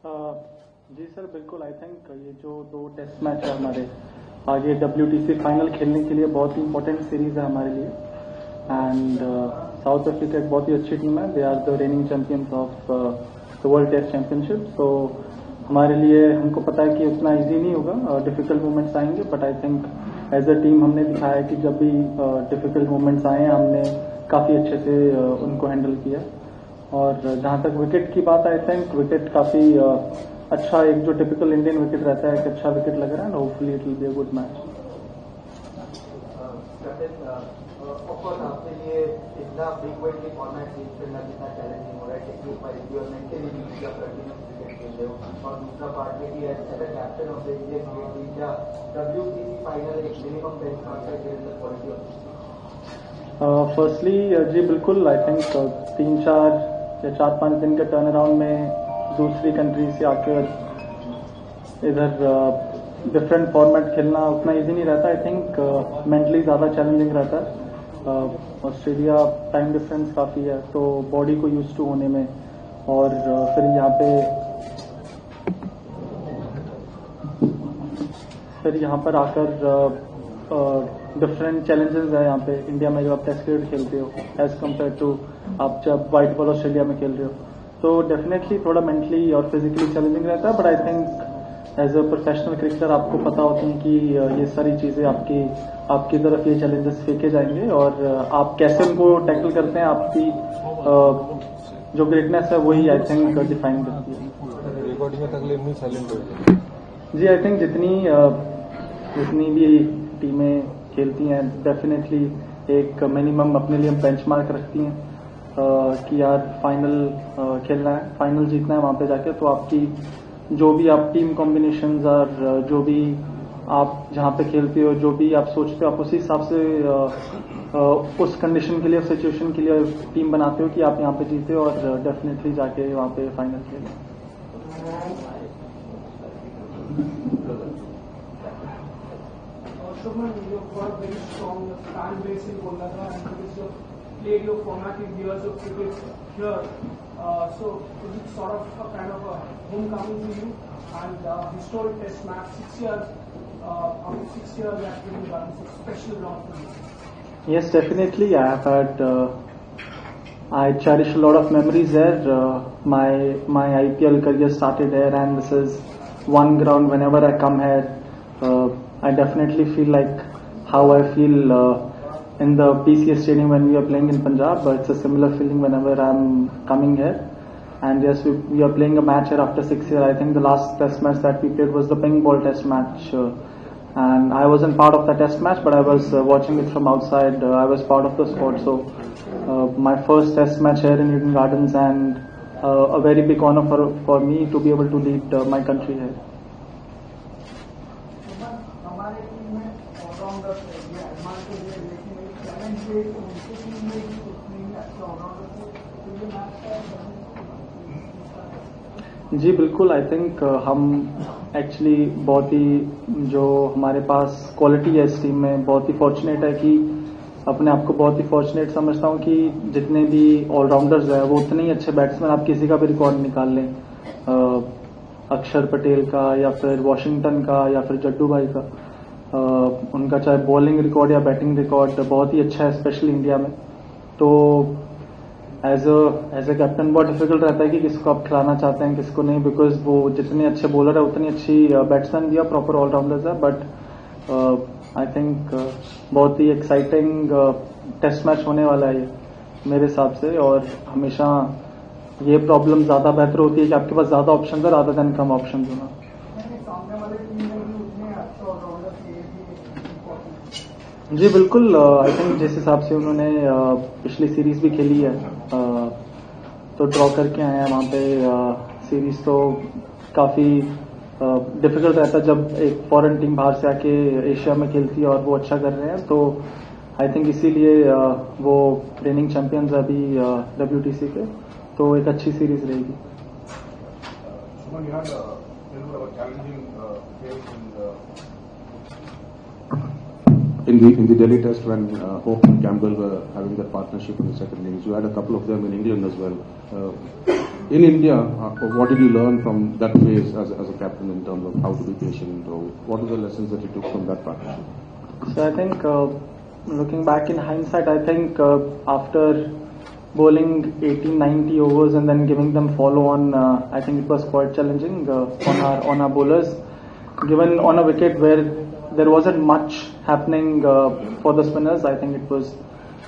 जी sir, बिल्कुल। I think ये जो 2 टेस्ट मैच है हमारे आगे WTC फाइनल खेलने के लिए बहुत ही इंपॉर्टेंट सीरीज है हमारे लिए। एंड साउथ अफ्रीका एक बहुत ही अच्छी टीम है। They are the reigning champions of the world test championship. तो हमारे लिए, हमको पता है कि उतना इजी नहीं होगा, डिफिकल्ट मोमेंट्स आएंगे, but I think as a team हमने दिखाया है कि जब भी डिफिकल्ट मोमेंट्स आए हमने काफ़ी अच्छे से उनको हैंडल किया। और जहाँ तक विकेट की बात, आई थिंक विकेट काफ़ी अच्छा, एक जो टिपिकल इंडियन विकेट रहता है, एक अच्छा विकेट लग रहा है, and hopefully it will be a good match. Of course आपके लिए इतना फ्रीक्वेंटली फॉर्मेट चेंज करना कितना चैलेंजिंग हो रहा है, टेक्निक वाइज और मेंटली भी आप कंटिन्यूस क्रिकेट खेल रहे हो, और दूसरा पार्ट में कि as a captain of the Indian cricket team क्या WTC फाइनल एक मिनिमम बेंचमार्क है given the quality of firstly जी बिल्कुल। आई थिंक 3-4 या 4-5 दिन के टर्न अराउंड में दूसरी कंट्री से आकर इधर डिफरेंट फॉर्मेट खेलना उतना इजी नहीं रहता। आई थिंक मेंटली ज़्यादा चैलेंजिंग रहता है। ऑस्ट्रेलिया टाइम डिफरेंस काफ़ी है, तो बॉडी को यूज टू होने में, और फिर यहाँ पर आकर डिफरेंट चैलेंजेस है यहाँ पे इंडिया में जब आप टेस्ट क्रिकेट खेलते हो एज कम्पेयर टू आप जब व्हाइट बॉल ऑस्ट्रेलिया में खेल रहे हो। तो डेफिनेटली थोड़ा मेंटली और फिजिकली चैलेंजिंग रहता है, but I think as a professional cricketer आपको पता होती है कि ये सारी चीज़ें आपकी तरफ ये चैलेंजेस फेंके जाएंगे, और आप कैसे उनको टैकल करते हैं, आपकी जो ग्रेटनेस है वही आई थिंक डिफाइन करती है। जी, आई थिंक जितनी भी टीमें खेलती हैं डेफिनेटली एक मिनिमम अपने लिए बेंचमार्क रखती हैं कि यार फाइनल खेलना है, फाइनल जीतना है वहाँ पे जाके। तो आपकी जो भी आप टीम कॉम्बिनेशंस और जो भी आप जहाँ पे खेलते हो, जो भी आप सोचते हो, आप उसी हिसाब से उस कंडीशन के लिए, सिचुएशन के लिए टीम बनाते हो कि आप यहाँ पे जीते और डेफिनेटली जाके वहाँ पे फाइनल खेलें। Shubman, you've got a very strong fan base in Kolkata, and because you've played your formative years of cricket here, so is it sort of a kind of a homecoming to you? And historic test match, 6 years, after 6 years at Eden Gardens, it's a special ground for you. Yes, definitely. I have had, I cherish a lot of memories there. My IPL career started here, and this is one ground. Whenever I come here, I definitely feel like how I feel in the PCA stadium when we are playing in Punjab, but it's a similar feeling whenever I'm coming here. And yes, we are playing a match here after 6 years. I think the last test match that we played was the ping ball test match, and I wasn't part of the test match, but I was watching it from outside. I was part of the squad, so my first test match here in Eden Gardens, and a very big honor for me to be able to lead my country here. हमारे team में allrounder ये advantage है, लेकिन एक challenge है कि उनकी team में भी उतने ही अच्छे ऑलराउंडर थे, तो ये मैच का जी बिल्कुल। आई थिंक हम एक्चुअली बहुत ही, जो हमारे पास क्वालिटी है इस टीम में, बहुत ही फॉर्चुनेट है कि अपने आप को बहुत ही फॉर्चुनेट समझता हूँ कि जितने भी ऑलराउंडर्स हैं वो उतने ही अच्छे बैट्समैन, आप किसी का भी रिकॉर्ड निकाल लें, अक्षर पटेल का या फिर वॉशिंगटन का या फिर जड्डू भाई का, उनका चाहे बॉलिंग रिकॉर्ड या बैटिंग रिकॉर्ड बहुत ही अच्छा है, स्पेशली इंडिया में। तो एज अ कैप्टन बहुत डिफिकल्ट रहता है कि किसको आप खिलाना चाहते हैं, किसको नहीं, बिकॉज वो जितने अच्छे बॉलर है उतनी अच्छी बैट्समैन भी है, प्रॉपर ऑलराउंडर्स है। बट आई थिंक बहुत ही एक्साइटिंग टेस्ट मैच होने वाला है ये मेरे हिसाब से, और हमेशा ये प्रॉब्लम ज़्यादा बेहतर होती है कि आपके पास ज़्यादा ऑप्शन है रादर देन कम ऑप्शन होना। जी बिल्कुल। आई थिंक जिस हिसाब से उन्होंने पिछली सीरीज भी खेली है, तो ड्रॉ करके आए हैं वहाँ पे सीरीज, तो काफ़ी डिफिकल्ट रहता है जब एक फॉरेन टीम बाहर से आके एशिया में खेलती है और वो अच्छा कर रहे हैं। तो आई थिंक इसीलिए वो रेनिंग चैंपियंस अभी WTC के, तो एक अच्छी सीरीज रहेगी। in the Delhi test when Hope and Campbell were having that partnership in the second innings. You had a couple of them in England as well. In India, what did you learn from that phase as a captain in terms of how to be patient, or what were the lessons that you took from that partnership? So I think looking back in hindsight, I think after bowling 80-90 overs and then giving them follow on, I think it was quite challenging on our bowlers. Given on a wicket where there wasn't much happening for the spinners, I think it was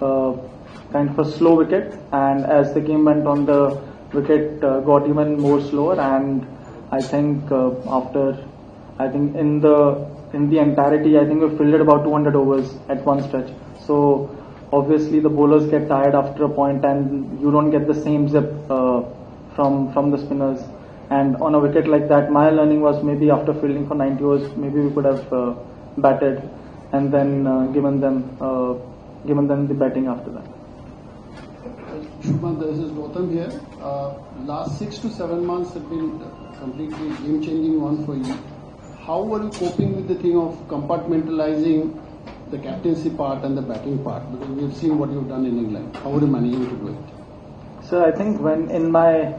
kind of a slow wicket, and as the game went on, the wicket got even more slower, and I think in the entirety, I think we fielded about 200 overs at one stretch. So obviously the bowlers get tired after a point, and you don't get the same zip from the spinners. And on a wicket like that, my learning was maybe after fielding for 90 overs, maybe we could have batted and then given them the batting after that. Shubman, this is Gautam here. Last 6 to 7 months have been completely game-changing one for you. How are you coping with the thing of compartmentalizing the captaincy part and the batting part? Because we've seen what you've done in England. How are you managing to do it? So I think when in my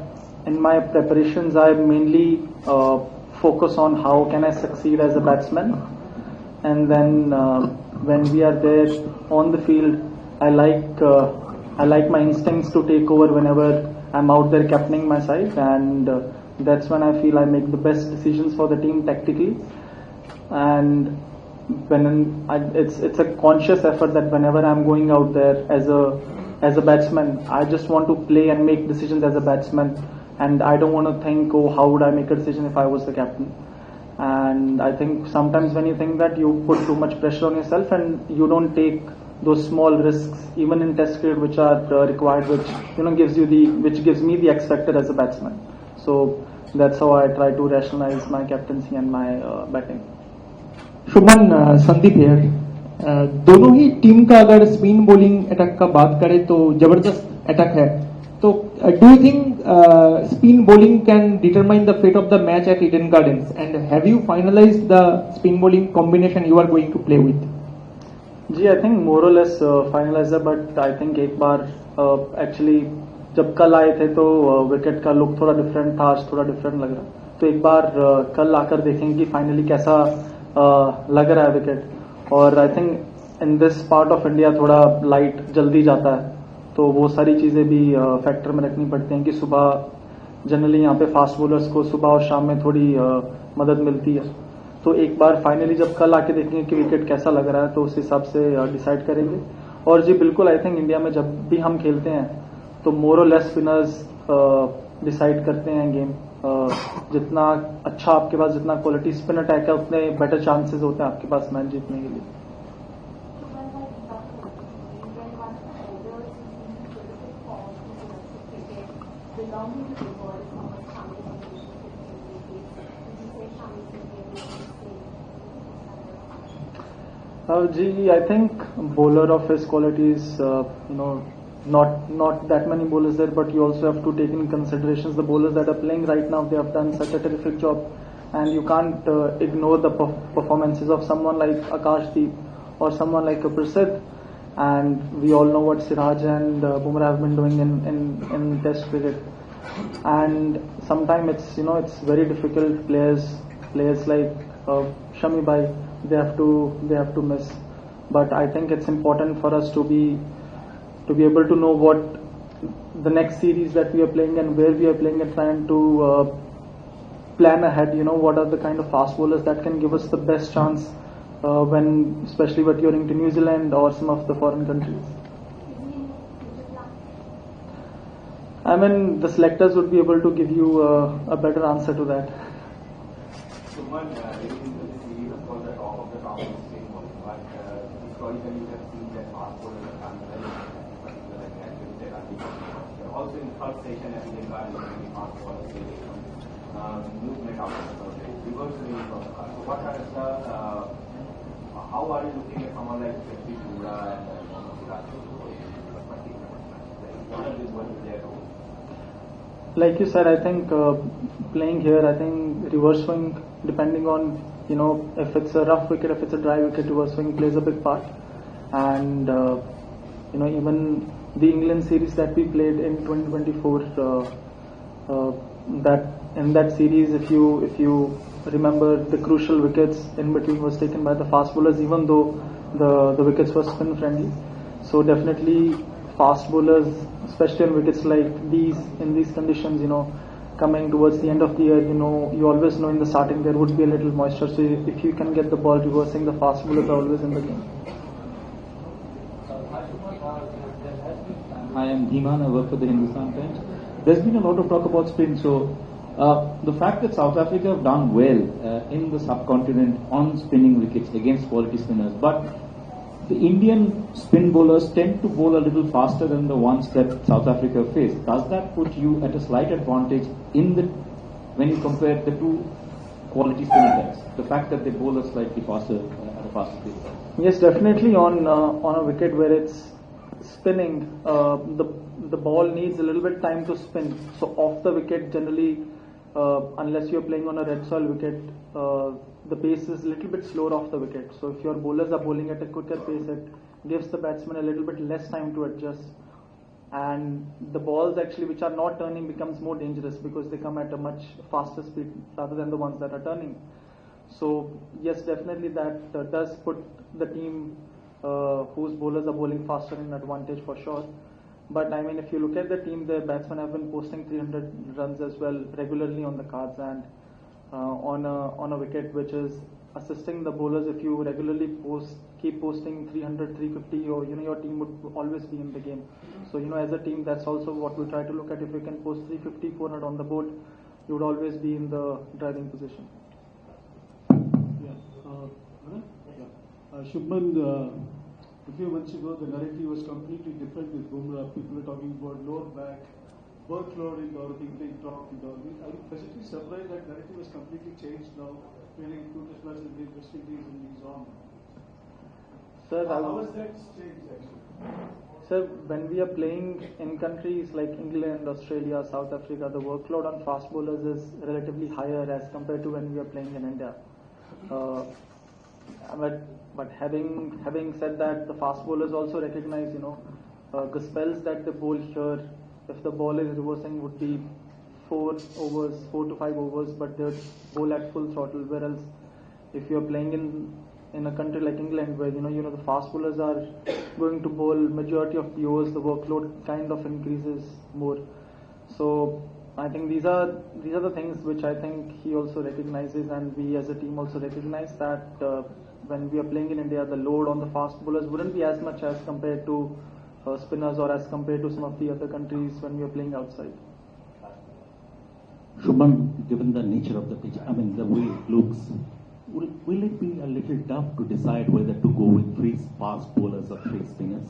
preparations, I mainly focus on how can I succeed as a batsman, and then when we are there on the field, I like my instincts to take over whenever I'm out there captaining my side, and that's when I feel I make the best decisions for the team tactically. And it's a conscious effort that whenever I'm going out there as a batsman, I just want to play and make decisions as a batsman, and I don't want to think, oh, how would I make a decision if I was the captain. And I think sometimes when you think that, you put too much pressure on yourself and you don't take those small risks, even in test cricket, which are required, which gives me the X factor as a batsman. So that's how I try to rationalize my captaincy and my batting. Shubman Sandeep here दोनों ही team का अगर spin bowling attack का बात करें तो जबरदस्त attack है, तो do you think spin bowling can determine the fate of the match at Eden Gardens, and have you finalised the spin bowling combination you are going to play with? जी, I think more और less finalise है, but I think एक बार actually जब कल आए थे तो विकेट का लुक थोड़ा डिफरेंट था, आज थोड़ा डिफरेंट लग रहा है, तो एक बार कल आकर देखेंगे कि फाइनली कैसा लग रहा है विकेट. और I think in this part of India थोड़ा लाइट जल्दी जाता है, तो वो सारी चीजें भी फैक्टर में रखनी पड़ती हैं कि सुबह जनरली यहाँ पे फास्ट बॉलर्स को सुबह और शाम में थोड़ी मदद मिलती है. तो एक बार फाइनली जब कल आके देखेंगे कि विकेट कैसा लग रहा है, तो उस हिसाब से डिसाइड करेंगे. और जी बिल्कुल, आई थिंक इंडिया में जब भी हम खेलते हैं तो मोर और लेस स्पिनर्स डिसाइड करते हैं गेम. जितना अच्छा आपके पास, जितना क्वालिटी स्पिन अटैक है, उतने बेटर चांसेस होते हैं आपके पास मैच जीतने के लिए. जी, I think bowler of his qualities, not that many bowlers there, but you also have to take in considerations the bowlers that are playing right now. They have done such a terrific job, and you can't ignore the performances of someone like Akashdeep or someone like Prasidh. And we all know what Siraj and Bumrah have been doing in Test cricket. And sometimes it's very difficult. Players like Shami Bhai, they have to miss. But I think it's important for us to be able to know what the next series that we are playing and where we are playing, and trying to plan ahead. What are the kind of fast bowlers that can give us the best chance especially when you're into New Zealand or some of the foreign countries. I mean, the selectors would be able to give you a better answer to that. Shubman, during the series, of course, the top of the town is spin bowling, but historically we have seen that fast bowlers have done well, particularly like that with their early bowling. Also in third session, I think they got really fast bowlers, movement out of the surface, reverse range of the car. So what are how are you looking at someone like Bumrah and Siraj? What are these ones their role? Like you said, I think playing here, I think reverse swing, depending on if it's a rough wicket, if it's a dry wicket, your swing plays a big part. And even the England series that we played in 2024, that in that series, if you remember, the crucial wickets in between was taken by the fast bowlers, even though the wickets were spin friendly. So definitely fast bowlers, especially on wickets like these, in these conditions, coming towards the end of the year, you always know in the starting there would be a little moisture. So if you can get the ball reversing, the fast bowlers are always in the game. I am Dhiman, I work for the Hindustan Times. There's been a lot of talk about spin, so the fact that South Africa have done well in the subcontinent on spinning wickets against quality spinners, but the Indian spin bowlers tend to bowl a little faster than the ones that South Africa faced. Does that put you at a slight advantage when you compare the two quality spinning types? The fact that they bowl a slightly faster at a faster pace. Yes, definitely on a wicket where it's spinning, the ball needs a little bit time to spin. So off the wicket, generally, unless you're playing on a red soil wicket, the pace is a little bit slower off the wicket. So if your bowlers are bowling at a quicker pace, it gives the batsman a little bit less time to adjust. And the balls actually which are not turning becomes more dangerous because they come at a much faster speed rather than the ones that are turning. So yes, definitely that does put the team whose bowlers are bowling faster in advantage for sure. But I mean, if you look at the team, the batsmen have been posting 300 runs as well regularly on the cards, and on a wicket which is assisting the bowlers. If you regularly keep posting 300, 350, your team would always be in the game. So as a team, that's also what we try to look at. If you can post 350, 400 on the board, you would always be in the driving position. Shubman, a few months ago, the narrative was completely different with Bumrah. People were talking about lower back, workload and all, being talked and all. I'm pleasantly surprised that narrative has completely changed now, playing 2 test matches against West Indies and he's on. Sir, how has that changed actually? Sir, when we are playing in countries like England, Australia, South Africa, the workload on fast bowlers is relatively higher as compared to when we are playing in India. But having said that, the fast bowlers also recognize, the spells that they bowl here, if the ball is reversing, would be 4 to 5 overs, but they bowl at full throttle. Whereas if you're playing in a country like England, where the fast bowlers are going to bowl majority of the overs, the workload kind of increases more. So I think these are the things which I think he also recognizes, and we as a team also recognize that when we are playing in India, the load on the fast bowlers wouldn't be as much as compared to spinners or as compared to some of the other countries when we are playing outside. Shubman, given the nature of the pitch, the way it looks, will it be a little tough to decide whether to go with 3 fast bowlers or 3 spinners?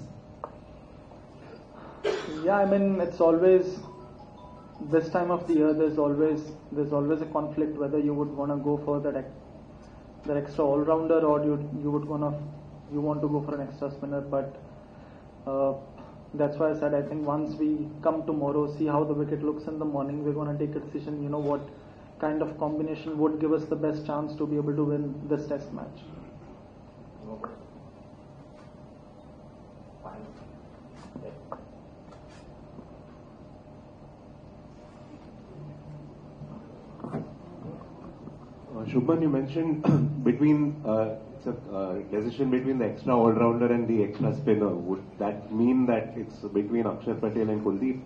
Yeah, it's always this time of the year. There's always a conflict whether you would want to go for that extra all-rounder or you want to go for an extra spinner. But that's why I said I think once we come tomorrow, see how the wicket looks in the morning, we're going to take a decision. What kind of combination would give us the best chance to be able to win this test match. Shubman, you mentioned it's a decision between the extra all-rounder and the extra spinner. Would that mean that it's between Akshar Patel and Kuldeep?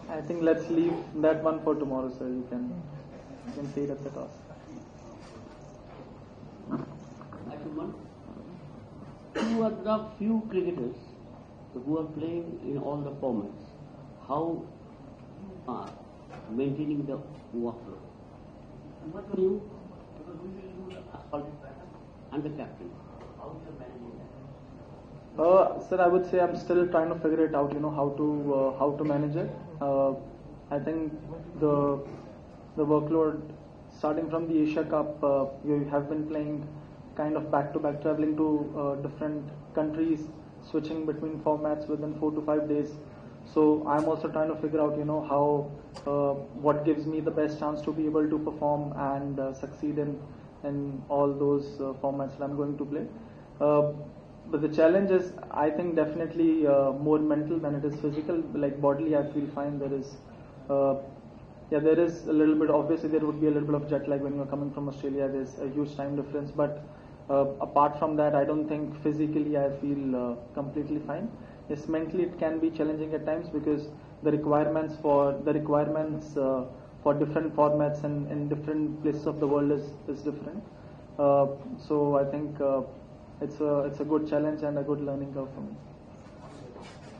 I think let's leave that one for tomorrow, sir. You can see it at the toss. You are the few cricketers who are playing in all the formats. How are maintaining the workload? And what are you? And the captain. How are you managing that? Sir, I would say I'm still trying to figure it out. How to manage it. I think the workload starting from the Asia Cup, you have been playing kind of back-to-back, traveling to different countries, switching between formats within 4 to 5 days. So I'm also trying to figure out, how what gives me the best chance to be able to perform and succeed in all those formats that I'm going to play. But the challenge is, I think, definitely more mental than it is physical. Like bodily, I feel fine. There is there is a little bit, obviously there would be a little bit of jet lag when you're coming from Australia. There's a huge time difference, but apart from that, I don't think physically I feel completely fine. Yes, mentally it can be challenging at times because the requirements for different formats and in different places of the world is different. So I think it's a good challenge and a good learning curve for me.